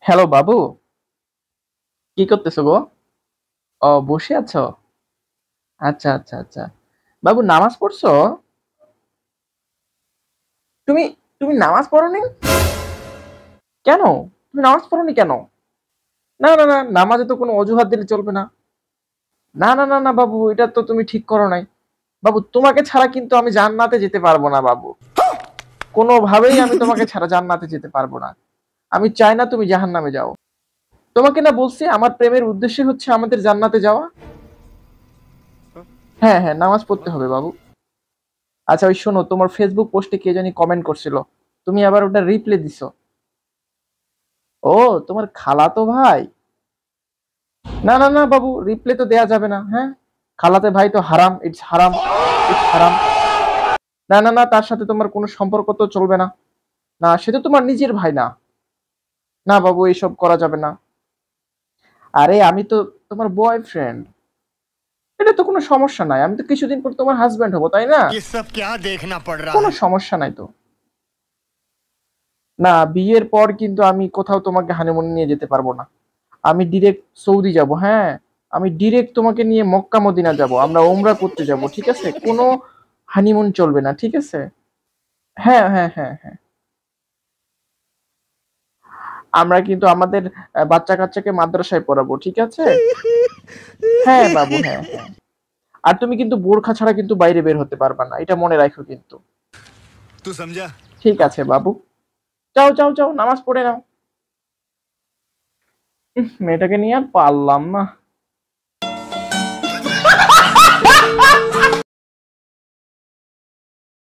Hello বাবু, কি করতেছো গো? ও, বসে আছো? আচ্ছা আচ্ছা আচ্ছা। বাবু, নামাজ পড়ছো? তুমি তুমি নামাজ পড়োনি? কেন? তুমি নামাজ পড়োনি কেন? না না না, নামাজে তো কোনো অজুহাত দিলে চলবে না। না না না না বাবু, এটা তো তুমি ঠিক করো নাই। বাবু, তোমাকে ছাড়া কিন্তু আমি জান্নাতে যেতে পারবো না বাবু। কোনোভাবেই আমি তোমাকে ছাড়া জান্নাতে যেতে পারবো না। আমি চাই না তুমি জাহান্নামে যাও। তোমাকে না বলছি আমার প্রেমের উদ্দেশ্য হচ্ছে আমাদের জান্নাতে যাওয়া। হ্যাঁ হ্যাঁ, নামাজ পড়তে হবে বাবু। আচ্ছা, ওই শোনো, তোমার ফেসবুক পোস্টে কে জানি কমেন্ট করছিল, তুমি আবার ওটা রিপ্লে দিছো। ও, তোমার খালাতো ভাই? না না না বাবু, রিপ্লে তো দেয়া যাবে না, হ্যাঁ। খালাতে ভাই তো হারাম, ইটস হারাম, ইটস হারাম। না না না, তার সাথে তোমার কোনো সম্পর্ক তো চলবে না। না, সে তো তোমার নিজের ভাই না। না বাবু, এইসব করা যাবে না। আরে আমি তো তোমার বয়ফ্রেন্ড। এটা তো কোনো সমস্যা নাই, আমি তো কিছুদিন পর তোমার হাজবেন্ড হবো, তাই না? ये सब क्या देखना पड़ रहा কোনো है। সমস্যা নাই তো। না, বিয়ের পর কিন্তু আমি কোথাও তোমাকে হানিমুন নিয়ে যেতে পারবো না। আমি ডিরেক্ট সৌদি যাব, হ্যাঁ। আমি ডিরেক্ট তোমাকে নিয়ে মক্কা মদিনা যাব, আমরা ওমরা করতে যাব, ঠিক আছে? কোনো হানিমুন চলবে না, ঠিক আছে? হ্যাঁ হ্যাঁ হ্যাঁ হ্যাঁ। আমরা কিন্তু আমাদের বাচ্চা কাচ্চাকে মাদ্রাসায় পড়াবো, ঠিক আছে? হ্যাঁ বাবু, হ্যাঁ হ্যাঁ। আর তুমি কিন্তু বোরখা ছাড়া কিন্তু বাইরে বের হতে পারবা না, এটা মনে রাখো কিন্তু। तू समझा। ঠিক আছে বাবু। যাও যাও যাও, নামাজ পড়ে নাও। মেয়েটাকে নিয়ে আর পারলাম না।